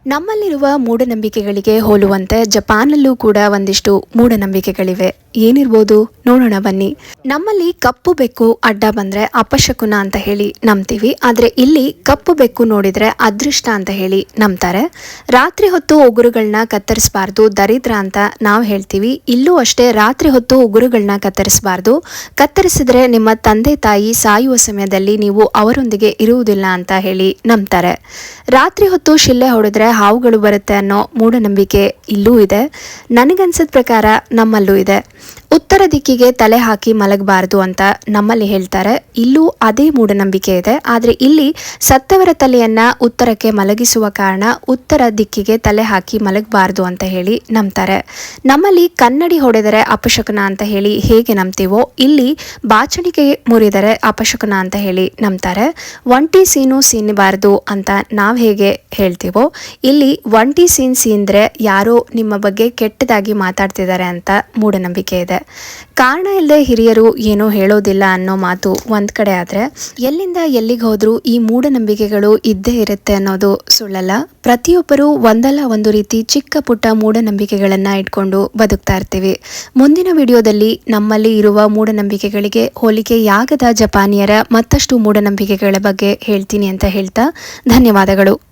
ನಮ್ಮಲ್ಲಿರುವ ಮೂಢನಂಬಿಕೆಗಳಿಗೆ ಹೋಲುವಂತೆ ಜಪಾನಲ್ಲೂ ಕೂಡ ಒಂದಿಷ್ಟು ಮೂಢನಂಬಿಕೆಗಳಿವೆ. ಏನಿರ್ಬೋದು ನೋಡೋಣ ಬನ್ನಿ. ನಮ್ಮಲ್ಲಿ ಕಪ್ಪು ಬೆಕ್ಕು ಅಡ್ಡ ಬಂದ್ರೆ ಅಪಶಕುನ ಅಂತ ಹೇಳಿ ನಂಬ್ತೀವಿ. ಆದ್ರೆ ಇಲ್ಲಿ ಕಪ್ಪು ಬೆಕ್ಕು ನೋಡಿದ್ರೆ ಅದೃಷ್ಟ ಅಂತ ಹೇಳಿ ನಂಬ್ತಾರೆ. ರಾತ್ರಿ ಹೊತ್ತು ಉಗುರುಗಳನ್ನ ಕತ್ತರಿಸಬಾರ್ದು, ದರಿದ್ರ ಅಂತ ನಾವು ಹೇಳ್ತೀವಿ. ಇಲ್ಲೂ ಅಷ್ಟೇ, ರಾತ್ರಿ ಹೊತ್ತು ಉಗುರುಗಳನ್ನ ಕತ್ತರಿಸಬಾರ್ದು. ಕತ್ತರಿಸಿದ್ರೆ ನಿಮ್ಮ ತಂದೆ ತಾಯಿ ಸಾಯುವ ಸಮಯದಲ್ಲಿ ನೀವು ಅವರೊಂದಿಗೆ ಇರುವುದಿಲ್ಲ ಅಂತ ಹೇಳಿ ನಂಬ್ತಾರೆ. ರಾತ್ರಿ ಹೊತ್ತು ಶಿಲ್ಲೆ ಹೊಡೆದ್ರೆ ಹಾವುಗಳು ಬರುತ್ತೆ ಅನ್ನೋ ಮೂಢನಂಬಿಕೆ ಇಲ್ಲೂ ಇದೆ. ನನಗನ್ಸಿದ ಪ್ರಕಾರ ನಮ್ಮಲ್ಲೂ ಇದೆ. ಉತ್ತರ ದಿಕ್ಕಿಗೆ ತಲೆ ಹಾಕಿ ಮಲಗಬಾರ್ದು ಅಂತ ನಮ್ಮಲ್ಲಿ ಹೇಳ್ತಾರೆ. ಇಲ್ಲೂ ಅದೇ ಮೂಢನಂಬಿಕೆ ಇದೆ. ಆದರೆ ಇಲ್ಲಿ ಸತ್ತವರ ತಲೆಯನ್ನ ಉತ್ತರಕ್ಕೆ ಮಲಗಿಸುವ ಕಾರಣ ಉತ್ತರ ದಿಕ್ಕಿಗೆ ತಲೆ ಹಾಕಿ ಮಲಗಬಾರ್ದು ಅಂತ ಹೇಳಿ ನಂಬ್ತಾರೆ. ನಮ್ಮಲ್ಲಿ ಕನ್ನಡಿ ಹೊಡೆದರೆ ಅಪಶಕುನ ಅಂತ ಹೇಳಿ ಹೇಗೆ ನಂಬ್ತೀವೋ, ಇಲ್ಲಿ ಬಾಚಣಿಗೆ ಮುರಿದರೆ ಅಪಶಕುನ ಅಂತ ಹೇಳಿ ನಂಬ್ತಾರೆ. ಒಂಟಿ ಸೀನು ಸೀನಬಾರ್ದು ಅಂತ ನಾವು ಹೇಗೆ ಹೇಳ್ತೀವೋ, ಇಲ್ಲಿ ಒಂಟಿ ಸೀಂದ್ರೆ ಯಾರೋ ನಿಮ್ಮ ಬಗ್ಗೆ ಕೆಟ್ಟದಾಗಿ ಮಾತಾಡ್ತಿದ್ದಾರೆ ಅಂತ ಮೂಢನಂಬಿಕೆ ಇದೆ. ಕಾರಣ ಇಲ್ಲದೆ ಹಿರಿಯರು ಏನೋ ಹೇಳೋದಿಲ್ಲ ಅನ್ನೋ ಮಾತು ಒಂದ್ ಕಡೆ ಆದ್ರೆ, ಎಲ್ಲಿಂದ ಎಲ್ಲಿಗೆ ಹೋದ್ರೂ ಈ ಮೂಢನಂಬಿಕೆಗಳು ಇದ್ದೇ ಇರುತ್ತೆ ಅನ್ನೋದು ಸುಳ್ಳಲ್ಲ. ಪ್ರತಿಯೊಬ್ಬರು ಒಂದಲ್ಲ ಒಂದು ರೀತಿ ಚಿಕ್ಕ ಪುಟ್ಟ ಮೂಢನಂಬಿಕೆಗಳನ್ನ ಇಟ್ಕೊಂಡು ಬದುಕ್ತಾ ಇರ್ತೀವಿ. ಮುಂದಿನ ವಿಡಿಯೋದಲ್ಲಿ ನಮ್ಮಲ್ಲಿ ಇರುವ ಮೂಢನಂಬಿಕೆಗಳಿಗೆ ಹೋಲಿಕೆಯಾಗದ ಜಪಾನಿಯರ ಮತ್ತಷ್ಟು ಮೂಢನಂಬಿಕೆಗಳ ಬಗ್ಗೆ ಹೇಳ್ತೀನಿ ಅಂತ ಹೇಳ್ತಾ ಧನ್ಯವಾದಗಳು.